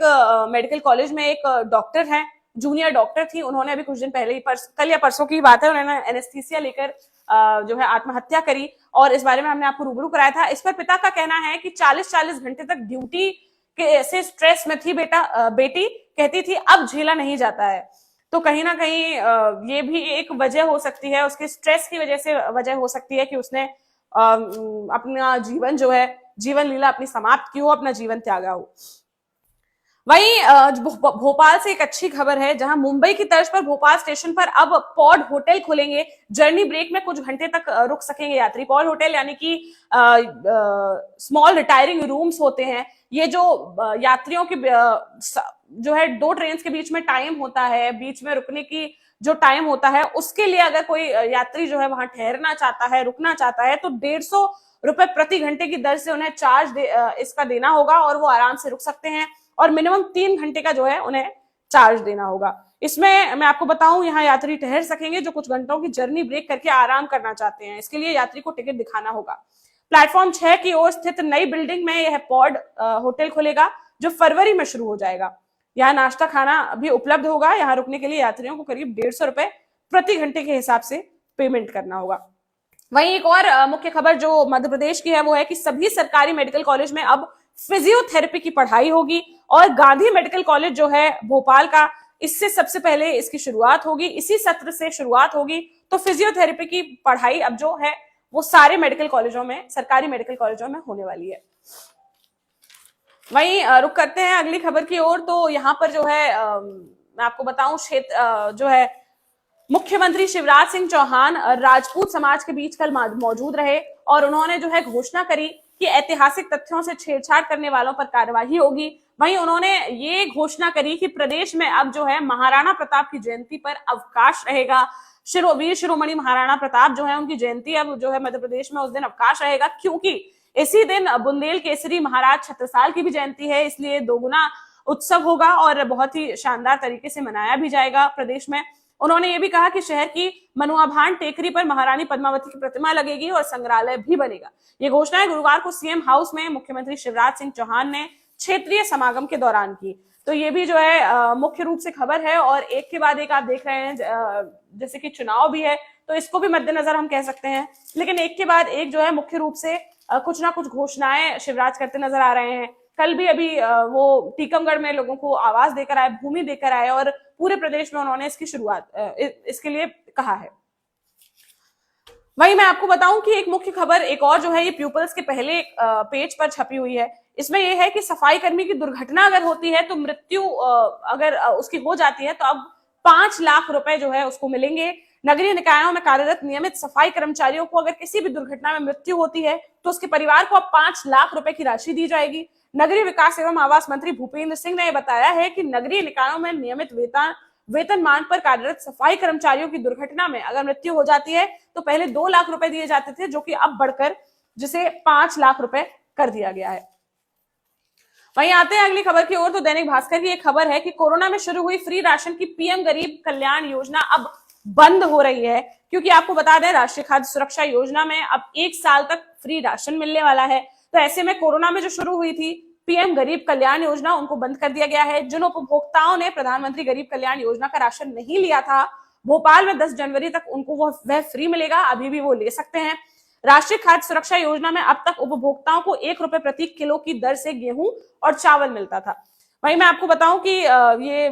मेडिकल कॉलेज में एक डॉक्टर है, जूनियर डॉक्टर थी। उन्होंने अभी कुछ दिन पहले ही कल या परसों की बात है, उन्होंने एनेस्थीसिया लेकर जो है आत्महत्या करी और इस बारे में हमने आपको रूबरू कराया था। इस पर पिता का कहना है कि 40-40 घंटे तक ड्यूटी के ऐसे स्ट्रेस में थी बेटी कहती थी अब झेला नहीं जाता है। तो कहीं ना कहीं ये भी एक वजह हो सकती है, उसके स्ट्रेस की वजह हो सकती है कि उसने अपना जीवन जो है जीवन लीला अपनी समाप्त की हो, अपना जीवन त्यागा हो। वहीं भोपाल से एक अच्छी खबर है, जहां मुंबई की तर्ज पर भोपाल स्टेशन पर अब पॉड होटल खुलेंगे। जर्नी ब्रेक में कुछ घंटे तक रुक सकेंगे यात्री। पॉड होटल यानी कि स्मॉल रिटायरिंग रूम्स होते हैं। ये जो यात्रियों की जो है 2 ट्रेन के बीच में टाइम होता है, बीच में रुकने की जो टाइम होता है उसके लिए अगर कोई यात्री जो है वहां ठहरना चाहता है, रुकना चाहता है, तो 150 रुपए प्रति घंटे की दर से उन्हें इसका देना होगा और वो आराम से रुक सकते हैं। और मिनिमम 3 घंटे का जो है उन्हें चार्ज देना होगा। इसमें मैं आपको बताऊं, यहाँ यात्री ठहर सकेंगे जो कुछ घंटों की जर्नी ब्रेक करके आराम करना चाहते हैं। इसके लिए यात्री को टिकट दिखाना होगा। प्लेटफॉर्म 6 की ओर स्थित नई बिल्डिंग में यह पॉड होटल खुलेगा जो फरवरी में शुरू हो जाएगा। यहाँ नाश्ता खाना भी उपलब्ध होगा। यहाँ रुकने के लिए यात्रियों को करीब 150 रुपए प्रति घंटे के हिसाब से पेमेंट करना होगा। वहीं एक और मुख्य खबर जो मध्य प्रदेश की है वो है कि सभी सरकारी मेडिकल कॉलेज में अब फिजियोथेरेपी की पढ़ाई होगी और गांधी मेडिकल कॉलेज जो है भोपाल का, इससे सबसे पहले इसकी शुरुआत होगी, इसी सत्र से शुरुआत होगी। तो फिजियोथेरेपी की पढ़ाई अब जो है वो सारे मेडिकल कॉलेजों में, सरकारी मेडिकल कॉलेजों में होने वाली है। वहीं रुक करते हैं अगली खबर की ओर। तो यहाँ पर जो है मैं आपको बताऊं, क्षेत्र जो है मुख्यमंत्री शिवराज सिंह चौहान राजपूत समाज के बीच कल मौजूद रहे और उन्होंने जो है घोषणा करी कि ऐतिहासिक तथ्यों से छेड़छाड़ करने वालों पर कार्रवाई होगी। वहीं उन्होंने ये घोषणा करी कि प्रदेश में अब जो है महाराणा प्रताप की जयंती पर अवकाश रहेगा। वीर शिरोमणि महाराणा प्रताप जो है उनकी जयंती अब जो है मध्य प्रदेश में उस दिन अवकाश रहेगा, क्योंकि इसी दिन बुंदेल केसरी महाराज छत्रसाल की भी जयंती है। इसलिए दोगुना उत्सव होगा और बहुत ही शानदार तरीके से मनाया भी जाएगा प्रदेश में। उन्होंने ये भी कहा कि शहर की मनुआभान टेकरी पर महारानी पद्मावती की प्रतिमा लगेगी और संग्रहालय भी बनेगा। ये घोषणाएं गुरुवार को सीएम हाउस में मुख्यमंत्री शिवराज सिंह चौहान ने क्षेत्रीय समागम के दौरान की। तो ये भी जो है मुख्य रूप से खबर है और एक के बाद एक आप देख रहे हैं, जैसे कि चुनाव भी है तो इसको भी मद्देनजर हम कह सकते हैं, लेकिन एक के बाद एक जो है मुख्य रूप से कुछ ना कुछ घोषणाएं शिवराज करते नजर आ रहे हैं। कल भी अभी वो टीकमगढ़ में लोगों को आवास देकर आए, भूमि देकर आए और पूरे प्रदेश में उन्होंने इसकी शुरुआत इसके लिए कहा है। वहीं मैं आपको बताऊं कि एक मुख्य खबर एक और जो है ये पीपल्स के पहले पेज पर छपी हुई है। इसमें यह है कि सफाई कर्मी की दुर्घटना अगर होती है तो मृत्यु अगर उसकी हो जाती है तो अब 5 लाख रुपए जो है उसको मिलेंगे। नगरीय निकायों में कार्यरत नियमित सफाई कर्मचारियों को अगर किसी भी दुर्घटना में मृत्यु होती है तो उसके परिवार को अब 5 लाख रुपए की राशि दी जाएगी। नगरीय विकास एवं आवास मंत्री भूपेंद्र सिंह ने बताया है कि नगरीय निकायों में नियमित वेतनमान पर कार्यरत सफाई कर्मचारियों की दुर्घटना में अगर मृत्यु हो जाती है तो पहले 2 लाख रुपए दिए जाते थे, जो कि अब बढ़कर जिसे 5 लाख रुपए कर दिया गया है। वहीं आते हैं अगली खबर की ओर। तो दैनिक भास्कर की एक खबर है कि कोरोना में शुरू हुई फ्री राशन की पीएम गरीब कल्याण योजना अब बंद हो रही है, क्योंकि आपको बता दें राष्ट्रीय खाद्य सुरक्षा योजना में अब 1 साल तक फ्री राशन मिलने वाला है। तो ऐसे में कोरोना में जो शुरू हुई थी पीएम गरीब कल्याण योजना, उनको बंद कर दिया गया है। जिन उपभोक्ताओं ने प्रधानमंत्री गरीब कल्याण योजना का राशन नहीं लिया था, भोपाल में 10 जनवरी तक उनको वह फ्री मिलेगा, अभी भी वो ले सकते हैं। राष्ट्रीय खाद्य सुरक्षा योजना में अब तक उपभोक्ताओं को 1 रुपए प्रति किलो की दर से गेहूं और चावल मिलता था। वहीं मैं आपको बताऊं कि ये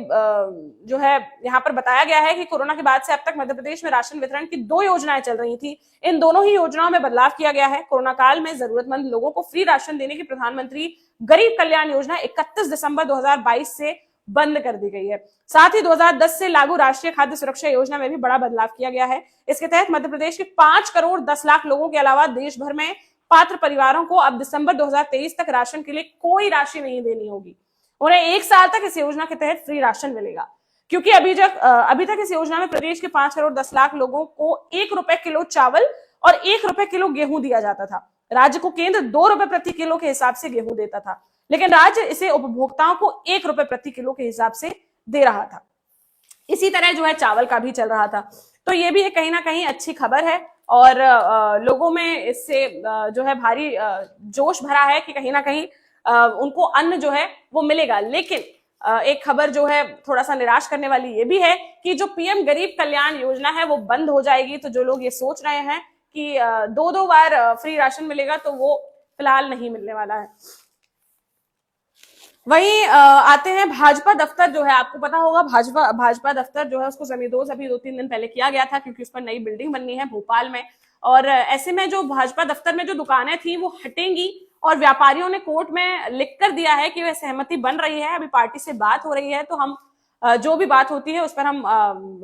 जो है यहाँ पर बताया गया है कि कोरोना के बाद से अब तक मध्य प्रदेश में राशन वितरण की 2 योजनाएं चल रही थी। इन दोनों ही योजनाओं में बदलाव किया गया है। कोरोना काल में जरूरतमंद लोगों को फ्री राशन देने की प्रधानमंत्री गरीब कल्याण योजना 31 दिसंबर 2022 से बंद कर दी गई है। साथ ही 2010 से लागू राष्ट्रीय खाद्य सुरक्षा योजना में भी बड़ा बदलाव किया गया है। इसके तहत मध्य प्रदेश के 5 करोड़ 10 लाख लोगों के अलावा देश भर में पात्र परिवारों को अब दिसंबर 2023 तक राशन के लिए कोई राशि नहीं देनी होगी। उन्हें 1 साल तक इस योजना के तहत फ्री राशन मिलेगा, क्योंकि अभी तक इस योजना में प्रदेश के 5 करोड़ 10 लाख लोगों को 1 रुपए किलो चावल और 1 रुपए किलो गेहूं दिया जाता था। राज्य को केंद्र 2 रुपए प्रति किलो के हिसाब से गेहूं देता था, लेकिन राज्य इसे उपभोक्ताओं को 1 रुपए प्रति किलो के हिसाब से दे रहा था। इसी तरह जो है चावल का भी चल रहा था। तो ये भी एक कहीं ना कहीं अच्छी खबर है और लोगों में इससे जो है भारी जोश भरा है कि कहीं ना कहीं उनको अन्न जो है वो मिलेगा। लेकिन एक खबर जो है थोड़ा सा निराश करने वाली ये भी है कि जो पीएम गरीब कल्याण योजना है वो बंद हो जाएगी। तो जो लोग ये सोच रहे हैं कि 2-2 बार फ्री राशन मिलेगा, तो वो फिलहाल नहीं मिलने वाला है। वहीं आते हैं भाजपा दफ्तर जो है, आपको पता होगा भाजपा दफ्तर जो है उसको जमींदोज अभी 2-3 दिन पहले किया गया था, क्योंकि उस पर नई बिल्डिंग बननी है भोपाल में। और ऐसे में जो भाजपा दफ्तर में जो दुकानें थी वो हटेंगी और व्यापारियों ने कोर्ट में लिख कर दिया है कि वह सहमति बन रही है। अभी पार्टी से बात हो रही है, तो हम जो भी बात होती है उस पर हम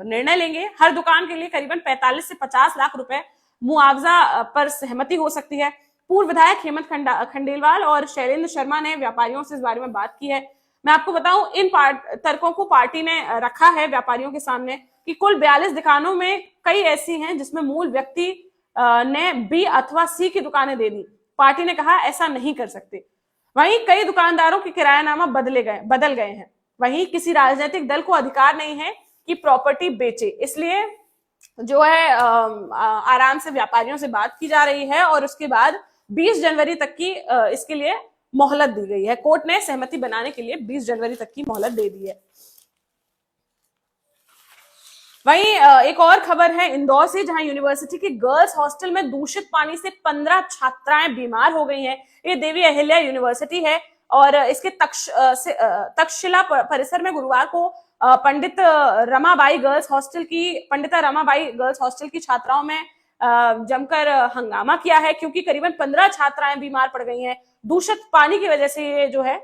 निर्णय लेंगे। हर दुकान के लिए करीबन 45 से 50 लाख रुपए मुआवजा पर सहमति हो सकती है। पूर्व विधायक हेमंत खंडेलवाल और शैलेंद्र शर्मा ने व्यापारियों से इस बारे में बात की है। मैं आपको बताऊं, इन तर्कों को पार्टी ने रखा है व्यापारियों के सामने कि कुल 42 दुकानों में कई ऐसी हैं जिसमें मूल व्यक्ति ने बी अथवा सी की दुकानें दे दी। पार्टी ने कहा ऐसा नहीं कर सकते। वहीं कई दुकानदारों के किरायानामा बदल गए हैं। वहीं किसी राजनीतिक दल को अधिकार नहीं है कि प्रॉपर्टी बेचे, इसलिए जो है आराम से व्यापारियों से बात की जा रही है और उसके बाद 20 जनवरी तक की इसके लिए मोहलत दी गई है। कोर्ट ने सहमति बनाने के लिए 20 जनवरी तक की मोहलत दे दी है। वहीं एक और खबर है इंदौर से, जहां यूनिवर्सिटी के गर्ल्स हॉस्टल में दूषित पानी से 15 छात्राएं बीमार हो गई हैं। ये देवी अहिल्या यूनिवर्सिटी है और इसके तक्षशिला परिसर में गुरुवार को पंडिता रमाबाई गर्ल्स हॉस्टल की छात्राओं में जमकर हंगामा किया है, क्योंकि करीबन 15 छात्राएं बीमार पड़ गई हैं। दूषित पानी की वजह से ये जो है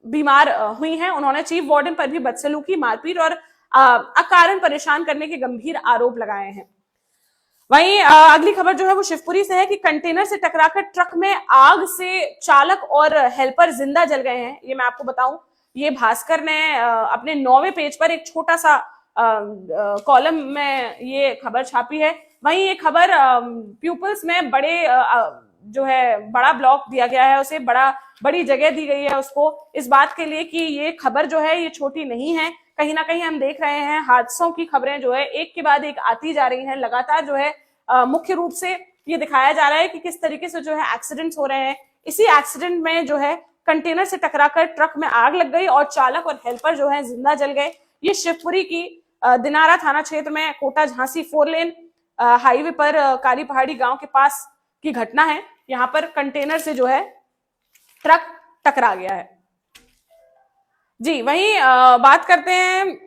बीमार हुई हैं। उन्होंने चीफ वार्डन पर भी बदसलूकी, मारपीट और अकारण परेशान करने के गंभीर आरोप लगाए हैं। वहीं अगली खबर जो है वो शिवपुरी से है कि कंटेनर से टकराकर ट्रक में आग से चालक और हेल्पर जिंदा जल गए हैं। ये मैं आपको बताऊं, ये भास्कर ने अपने 9वें पेज पर एक छोटा सा कॉलम में ये खबर छापी है। वहीं ये खबर प्यूपल्स में जो है बड़ा ब्लॉक दिया गया है, उसे बड़ी जगह दी गई है उसको, इस बात के लिए कि ये खबर जो है ये छोटी नहीं है। कहीं ना कहीं हम देख रहे हैं हादसों की खबरें जो है एक के बाद एक आती जा रही हैं। लगातार जो है मुख्य रूप से ये दिखाया जा रहा है कि किस तरीके से जो है एक्सीडेंट्स हो रहे हैं। इसी एक्सीडेंट में जो है कंटेनर से टकराकर ट्रक में आग लग गई और चालक और हेल्पर जो है जिंदा जल गए। ये शिवपुरी की दिनारा थाना क्षेत्र में कोटा झांसी 4 लेन हाईवे पर काली पहाड़ी गांव के पास की घटना है। यहाँ पर कंटेनर से जो है ट्रक टकरा गया है। जी, वहीं बात करते हैं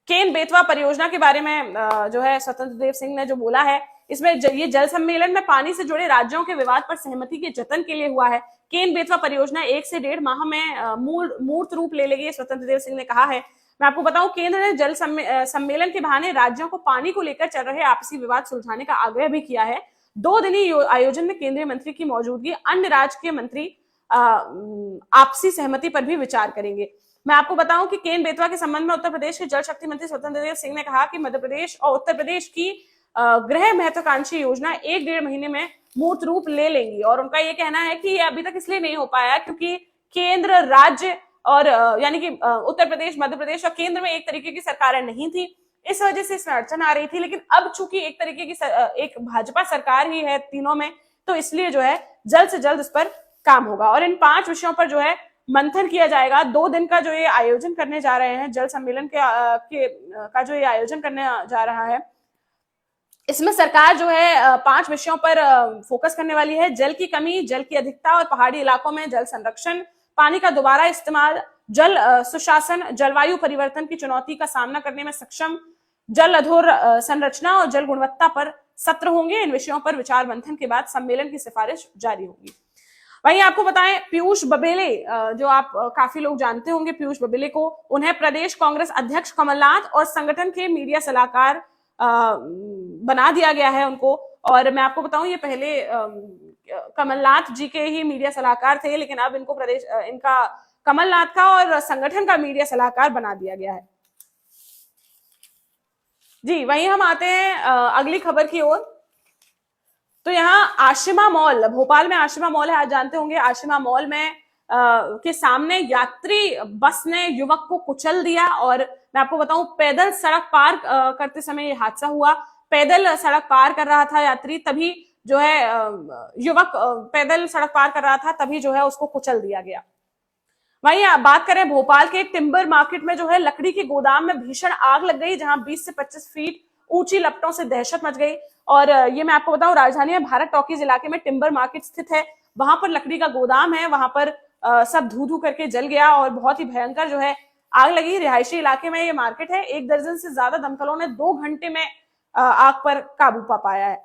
केन बेतवा परियोजना के बारे में। जो है स्वतंत्र देव सिंह ने जो बोला है, इसमें ये जल सम्मेलन में पानी से जुड़े राज्यों के विवाद पर सहमति के जतन के लिए हुआ है। केन बेतवा परियोजना 1 से 1.5 माह में मूर्त रूप ले लेगी, स्वतंत्र देव सिंह ने कहा है। मैं आपको बताऊं, केंद्र ने जल सम्मेलन के बहाने राज्यों को पानी को लेकर चल रहे आपसी विवाद सुलझाने का आग्रह भी किया है। 2 दिनी आयोजन में केंद्रीय मंत्री की मौजूदगी, अन्य राज्य के मंत्री आपसी सहमति पर भी विचार करेंगे। मैं आपको बताऊं कि केन बेतवा के संबंध में उत्तर प्रदेश के जल शक्ति मंत्री स्वतंत्र देव सिंह ने कहा कि मध्य प्रदेश और उत्तर प्रदेश की गृह महत्वाकांक्षी योजना 1-1.5 महीने में मूर्त रूप ले लेंगी। और उनका ये कहना है कि ये अभी तक इसलिए नहीं हो पाया क्योंकि केंद्र, राज्य और यानी कि उत्तर प्रदेश, मध्य प्रदेश और केंद्र में एक तरीके की सरकारें नहीं थी, इस वजह से इसमें अड़चन आ रही थी। लेकिन अब चूंकि एक तरीके की एक भाजपा सरकार ही है तीनों में, तो इसलिए जो है जल्द से जल्द इस पर काम होगा और इन 5 विषयों पर जो है मंथन किया जाएगा। 2 दिन का जो ये आयोजन करने जा रहे हैं, जल सम्मेलन का जो ये आयोजन करने जा रहा है, इसमें सरकार जो है 5 विषयों पर फोकस करने वाली है। जल की कमी, जल की अधिकता और पहाड़ी इलाकों में जल संरक्षण, पानी का दोबारा इस्तेमाल, जल सुशासन, जलवायु परिवर्तन की चुनौती का सामना करने में सक्षम, जल अधोर संरचना और जल गुणवत्ता पर सत्र होंगे। इन विषयों पर विचार मंथन के बाद सम्मेलन की सिफारिश जारी होगी। वहीं आपको बताएं, पीयूष बबेले, जो आप काफी लोग जानते होंगे पीयूष बबेले को, उन्हें प्रदेश कांग्रेस अध्यक्ष कमलनाथ और संगठन के मीडिया सलाहकार बना दिया गया है उनको। और मैं आपको बताऊं, ये पहले कमलनाथ जी के ही मीडिया सलाहकार थे, लेकिन अब इनको इनका कमलनाथ का और संगठन का मीडिया सलाहकार बना दिया गया है। जी, वहीं हम आते हैं अगली खबर की ओर। तो यहाँ आशिमा मॉल, भोपाल में आशिमा मॉल है, आज जानते होंगे। आशिमा मॉल में के सामने यात्री बस ने युवक को कुचल दिया और मैं आपको बताऊं, पैदल सड़क पार करते समय ये हादसा हुआ। पैदल सड़क पार कर रहा था यात्री, तभी जो है युवक पैदल सड़क पार कर रहा था, तभी जो है उसको कुचल दिया गया। वहीं बात करें भोपाल के एक टिम्बर मार्केट में जो है लकड़ी के गोदाम में भीषण आग लग गई, जहां 20 से 25 फीट ऊंची लपटों से दहशत मच गई। और ये मैं आपको बताऊं, राजधानी में भारत टॉकीज इलाके में टिम्बर मार्केट स्थित है, वहां पर लकड़ी का गोदाम है, वहां पर सब धू धू करके जल गया और बहुत ही भयंकर जो है आग लगी। रिहायशी इलाके में ये मार्केट है। 1 दर्जन से ज्यादा दमकलों ने 2 घंटे में आग पर काबू पा पाया है।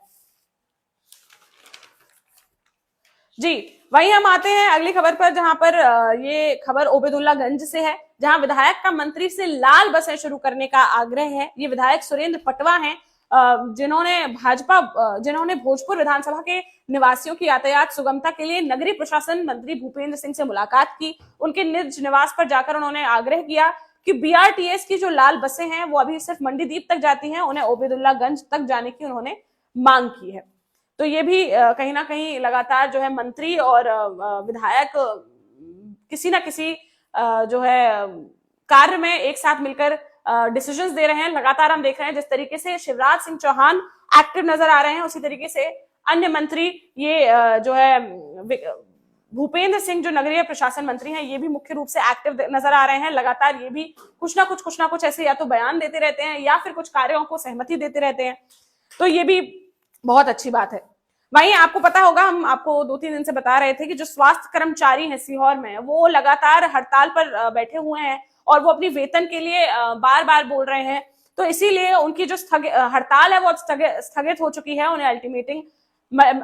जी, वहीं हम आते हैं अगली खबर पर, जहां पर ये खबर ओबेदुल्लागंज से है, जहां विधायक का मंत्री से लाल बसें शुरू करने का आग्रह है। ये विधायक सुरेंद्र पटवा हैं, जिन्होंने भोजपुर विधानसभा के निवासियों की यातायात सुगमता के लिए नगरीय प्रशासन मंत्री भूपेंद्र सिंह से मुलाकात की। उनके निज निवास पर जाकर उन्होंने आग्रह किया कि बीआरटीएस की जो लाल बसें हैं वो अभी सिर्फ मंडीदीप तक जाती हैं, उन्हें ओबेदुल्लागंज तक जाने की उन्होंने मांग की है। तो ये भी कहीं ना कहीं लगातार जो है मंत्री और विधायक किसी ना किसी जो है कार्य में एक साथ मिलकर डिसीजंस दे रहे हैं। लगातार हम देख रहे हैं जिस तरीके से शिवराज सिंह चौहान एक्टिव नजर आ रहे हैं, उसी तरीके से अन्य मंत्री ये जो है भूपेंद्र सिंह जो नगरीय प्रशासन मंत्री हैं, ये भी मुख्य रूप से एक्टिव नजर आ रहे हैं। लगातार ये भी कुछ ना कुछ ऐसे या तो बयान देते रहते हैं या फिर कुछ कार्यों को सहमति देते रहते हैं, तो ये भी बहुत अच्छी बात है। वहीं आपको पता होगा, हम आपको 2-3 दिन से बता रहे थे कि जो स्वास्थ्य कर्मचारी हैं सीहोर में, वो लगातार हड़ताल पर बैठे हुए हैं और वो अपनी वेतन के लिए बार बार बोल रहे हैं। तो इसीलिए उनकी जो हड़ताल है वो स्थगित हो चुकी है। उन्हें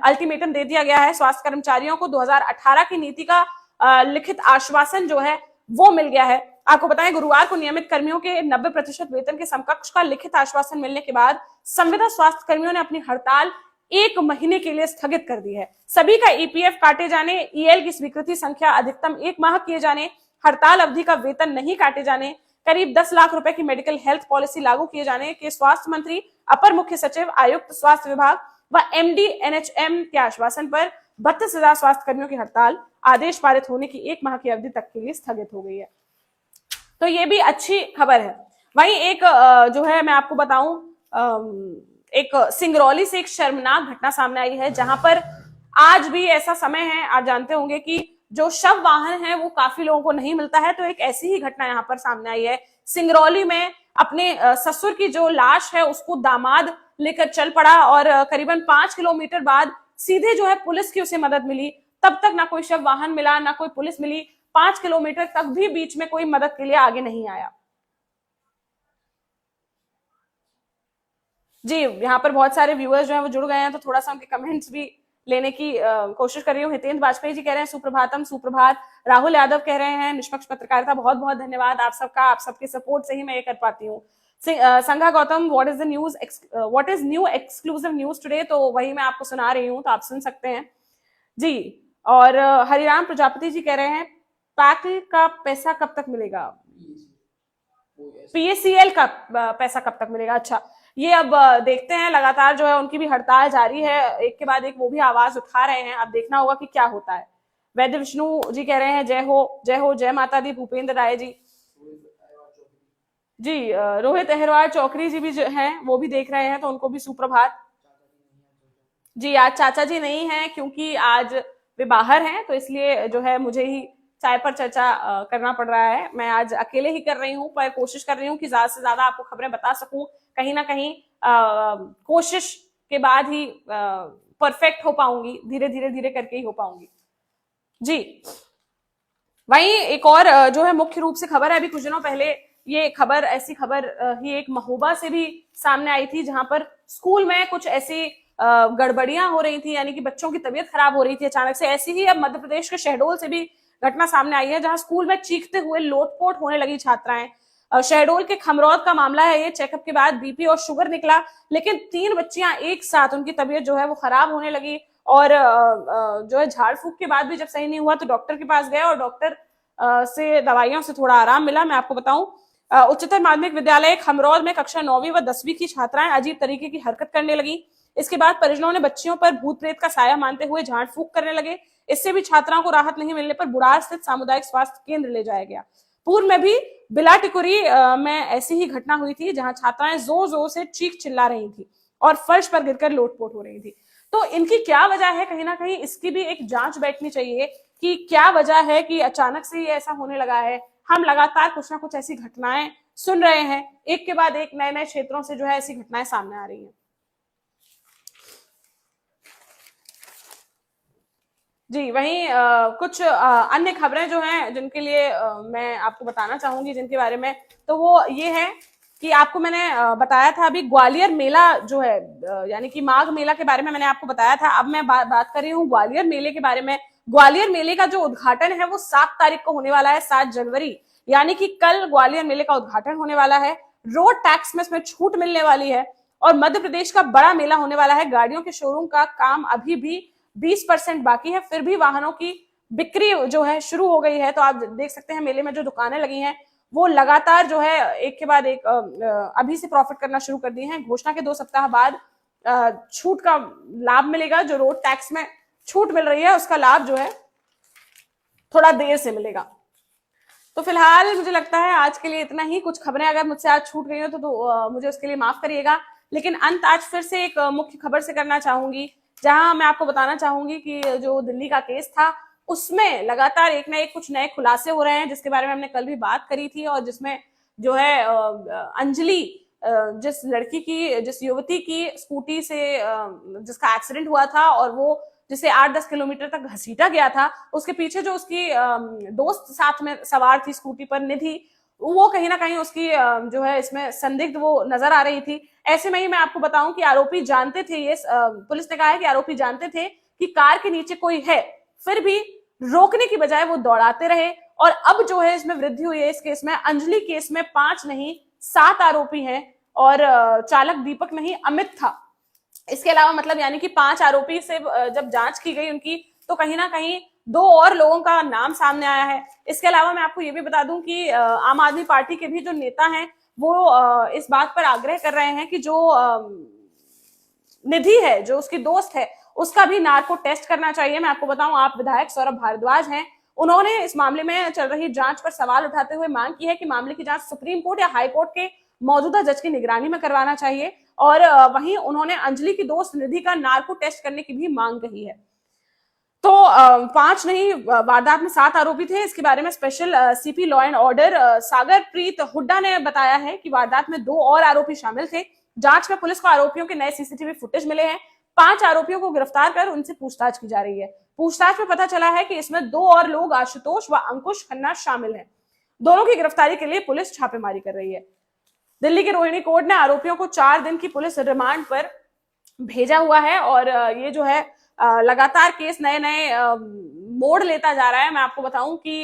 अल्टीमेटम दे दिया गया है। स्वास्थ्य कर्मचारियों को 2018 की नीति का लिखित आश्वासन जो है वो मिल गया है। आपको बताएं, गुरुवार को नियमित कर्मियों के 90% वेतन के समकक्ष का लिखित आश्वासन मिलने के बाद संविदा स्वास्थ्य कर्मियों ने अपनी हड़ताल 1 महीने के लिए स्थगित कर दी है। सभी का ईपीएफ काटे जाने, ईएल की स्वीकृति संख्या अधिकतम 1 माह किए जाने, हड़ताल अवधि का वेतन नहीं काटे जाने, करीब 10 लाख रुपए की मेडिकल हेल्थ पॉलिसी लागू किए जाने के स्वास्थ्य मंत्री, अपर मुख्य सचिव, आयुक्त स्वास्थ्य विभाग व एमडी एनएचएम के आश्वासन पर 32,000 स्वास्थ्य कर्मियों की हड़ताल आदेश पारित होने की 1 माह की अवधि तक के लिए स्थगित हो गई है। तो ये भी अच्छी खबर है। वहीं एक जो है मैं आपको बताऊं, एक सिंगरौली से एक शर्मनाक घटना सामने आई है, जहां पर आज भी ऐसा समय है, आप जानते होंगे कि जो शव वाहन है वो काफी लोगों को नहीं मिलता है। तो एक ऐसी ही घटना यहाँ पर सामने आई है। सिंगरौली में अपने ससुर की जो लाश है उसको दामाद लेकर चल पड़ा और करीबन 5 किलोमीटर बाद सीधे जो है पुलिस की उसे मदद मिली। तब तक ना कोई शव वाहन मिला, ना कोई पुलिस मिली। 5 किलोमीटर तक भी बीच में कोई मदद के लिए आगे नहीं आया। जी, यहाँ पर बहुत सारे व्यूअर्स जो हैं वो जुड़ गए हैं, तो थोड़ा सा उनके कमेंट्स भी लेने की कोशिश कर रही हूँ। हितेंद्र वाजपेयी जी कह रहे हैं सुप्रभातम, सुप्रभात। राहुल यादव कह रहे हैं निष्पक्ष पत्रकारिता, बहुत बहुत धन्यवाद आप सबका, आप सबके सपोर्ट से ही मैं ये कर पाती हूँ। संघा Gautam, what is the news, what is new exclusive news today, तो वही मैं आपको सुना रही हूँ, तो आप सुन सकते हैं जी। और हरिराम प्रजापति जी कह रहे हैं पैकल का पैसा कब तक मिलेगा, पीएसीएल का पैसा कब तक मिलेगा। अच्छा, ये अब देखते हैं, लगातार जो है उनकी भी हड़ताल जारी है, एक के बाद एक वो भी आवाज उठा रहे हैं। अब देखना होगा कि क्या होता है। वैद्य विष्णु जी कह रहे हैं जय हो, जय हो, जय माता दी। भूपेंद्र राय जी जी, रोहित अहिरवार चौकरी जी भी जो हैं वो भी देख रहे हैं, तो उनको भी सुप्रभात जी। आज चाचा जी नहीं है क्योंकि आज वे बाहर हैं, तो इसलिए जो है मुझे ही चाय पर चर्चा करना पड़ रहा है। मैं आज अकेले ही कर रही हूँ, पर कोशिश कर रही हूँ कि ज्यादा से ज्यादा आपको खबरें बता सकूं। कहीं ना कहीं कोशिश के बाद ही परफेक्ट हो पाऊंगी, धीरे करके ही हो पाऊंगी जी। वहीं एक और जो है मुख्य रूप से खबर है, अभी कुछ दिनों पहले ये खबर, ऐसी खबर ही एक महोबा से भी सामने आई थी, जहां पर स्कूल में कुछ ऐसी गड़बड़ियां हो रही थी, यानी कि बच्चों की तबीयत खराब हो रही थी अचानक से। ऐसी ही अब मध्य प्रदेश के शहडोल से भी घटना सामने आई है, जहां स्कूल में चीखते हुए लोटपोट होने लगी छात्राएं। शहडोल के खमरौद का मामला है ये। चेकअप के बाद बीपी और शुगर निकला, लेकिन 3 बच्चियां एक साथ, उनकी तबीयत जो है वो खराब होने लगी और जो है झाड़ फूक के बाद भी जब सही नहीं हुआ तो डॉक्टर के पास गए और डॉक्टर से दवाइयों से थोड़ा आराम मिला। मैं आपको बताऊं, उच्चतर माध्यमिक विद्यालय खमरौद में कक्षा 9वीं व 10वीं की छात्राएं अजीब तरीके की हरकत करने लगी। इसके बाद परिजनों ने बच्चियों पर भूत प्रेत का साया मानते हुए झाड़ फूक करने लगे। इससे भी छात्राओं को राहत नहीं मिलने पर बुढ़ार स्थित सामुदायिक स्वास्थ्य केंद्र ले जाया गया। पूर्व में भी बिला टिकुरी में ऐसी ही घटना हुई थी, जहां छात्राएं जोर जोर से चीख चिल्ला रही थी और फर्श पर गिरकर लोटपोट हो रही थी। तो इनकी क्या वजह है, कहीं ना कहीं इसकी भी एक जांच बैठनी चाहिए कि क्या वजह है कि अचानक से ये ऐसा होने लगा है। हम लगातार कुछ ना कुछ ऐसी घटनाएं सुन रहे हैं, एक के बाद एक नए नए क्षेत्रों से जो है ऐसी घटनाएं सामने आ रही हैं जी। वहीं कुछ अन्य खबरें जो हैं जिनके लिए मैं आपको बताना चाहूंगी, जिनके बारे में, तो वो ये है कि आपको मैंने बताया था अभी ग्वालियर मेला जो है, यानी कि माघ मेला के बारे में मैंने आपको बताया था। अब मैं बात कर रही हूँ ग्वालियर मेले के बारे में। ग्वालियर मेले का जो उद्घाटन है वो 7 तारीख को होने वाला है, 7 जनवरी, यानी कि कल ग्वालियर मेले का उद्घाटन होने वाला है। रोड टैक्स में इसमें छूट मिलने वाली है और मध्य प्रदेश का बड़ा मेला होने वाला है। गाड़ियों के शोरूम का काम अभी भी 20% बाकी है, फिर भी वाहनों की बिक्री जो है शुरू हो गई है। तो आप देख सकते हैं मेले में जो दुकानें लगी हैं वो लगातार जो है एक के बाद एक अभी से प्रॉफिट करना शुरू कर दिए हैं। घोषणा के 2 सप्ताह बाद छूट का लाभ मिलेगा, जो रोड टैक्स में छूट मिल रही है उसका लाभ जो है थोड़ा देर से मिलेगा। तो फिलहाल मुझे लगता है आज के लिए इतना ही। कुछ खबरें अगर मुझसे आज छूट गई हो तो मुझे उसके लिए माफ करिएगा, लेकिन अंत आज फिर से एक मुख्य खबर से करना चाहूंगी, जहां मैं आपको बताना चाहूंगी कि जो दिल्ली का केस था उसमें लगातार एक ना एक कुछ नए खुलासे हो रहे हैं, जिसके बारे में हमने कल भी बात करी थी, और जिसमें जो है अंजलि, जिस युवती की स्कूटी से जिसका एक्सीडेंट हुआ था और वो जिसे 8-10 किलोमीटर तक घसीटा गया था, उसके पीछे जो उसकी दोस्त साथ में सवार थी स्कूटी पर, निधि, वो कहीं ना कहीं उसकी जो है इसमें संदिग्ध वो नजर आ रही थी। ऐसे में ही मैं आपको बताऊं कि आरोपी जानते थे, ये पुलिस ने कहा है कि आरोपी जानते थे कि कार के नीचे कोई है, फिर भी रोकने की बजाय वो दौड़ाते रहे। और अब जो है इसमें वृद्धि हुई है इस केस में। अंजलि केस में 5 नहीं 7 आरोपी हैं, और चालक दीपक नहीं अमित था। इसके अलावा मतलब यानी कि 5 आरोपी से जब जांच की गई उनकी, तो कहीं ना कहीं 2 और लोगों का नाम सामने आया है। इसके अलावा मैं आपको ये भी बता दूं कि आम आदमी पार्टी के भी जो नेता हैं वो इस बात पर आग्रह कर रहे हैं कि जो निधि है, जो उसकी दोस्त है, उसका भी नार्को टेस्ट करना चाहिए। मैं आपको बताऊं, आप विधायक सौरभ भारद्वाज हैं, उन्होंने इस मामले में चल रही जांच पर सवाल उठाते हुए मांग की है कि मामले की जांच सुप्रीम कोर्ट या हाई कोर्ट के मौजूदा जज की निगरानी में करवाना चाहिए। और वहीं उन्होंने अंजलि की दोस्त निधि का नार्को टेस्ट करने की भी मांग कही है। तो 5 नहीं वारदात में 7 आरोपी थे। इसके बारे में special CP law and order Sagar Preet Hooda ने बताया है कि वारदात में 2 और आरोपी शामिल थे। जांच में पुलिस को आरोपियों के नए सीसीटीवी फुटेज मिले हैं। 5 आरोपियों को गिरफ्तार कर उनसे पूछताछ की जा रही है। पूछताछ में पता चला है कि इसमें 2 और लोग आशुतोष व अंकुश खन्ना शामिल हैं। दोनों की गिरफ्तारी के लिए पुलिस छापेमारी कर रही है। दिल्ली के रोहिणी कोर्ट ने आरोपियों को 4 दिन की पुलिस रिमांड पर भेजा हुआ है, और ये जो है लगातार केस नए नए मोड़ लेता जा रहा है। मैं आपको बताऊं कि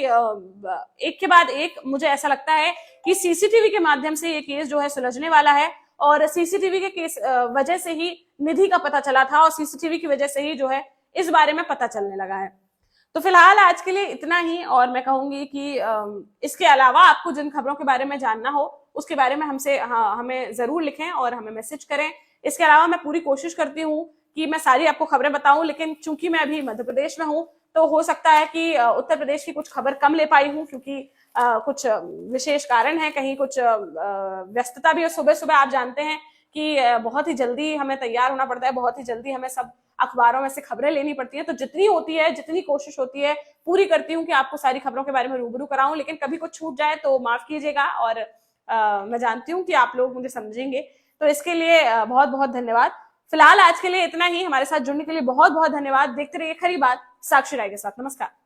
एक के बाद एक मुझे ऐसा लगता है कि सीसीटीवी के माध्यम से ये केस जो है सुलझने वाला है, और सीसीटीवी के केस वजह से ही निधि का पता चला था, और सीसीटीवी की वजह से ही जो है इस बारे में पता चलने लगा है। तो फिलहाल आज के लिए इतना ही, और मैं कहूंगी कि इसके अलावा आपको जिन खबरों के बारे में जानना हो उसके बारे में हमें जरूर लिखें और हमें मैसेज करें। इसके अलावा मैं पूरी कोशिश करती हूँ कि मैं सारी आपको खबरें बताऊं, लेकिन चूंकि मैं अभी मध्य प्रदेश में हूं तो हो सकता है कि उत्तर प्रदेश की कुछ खबर कम ले पाई हूं, क्योंकि कुछ विशेष कारण है, कहीं कुछ व्यस्तता भी है। सुबह सुबह आप जानते हैं कि बहुत ही जल्दी हमें तैयार होना पड़ता है, बहुत ही जल्दी हमें सब अखबारों में से खबरें लेनी पड़ती है। तो जितनी होती है, जितनी कोशिश होती है, पूरी करती हूँ कि आपको सारी खबरों के बारे में रूबरू कराऊं, लेकिन कभी कुछ छूट जाए तो माफ कीजिएगा, और मैं जानती हूँ कि आप लोग मुझे समझेंगे, तो इसके लिए बहुत बहुत धन्यवाद। फिलहाल आज के लिए इतना ही। हमारे साथ जुड़ने के लिए बहुत बहुत धन्यवाद। देखते रहिए खरी बात साक्षी राय के साथ। नमस्कार।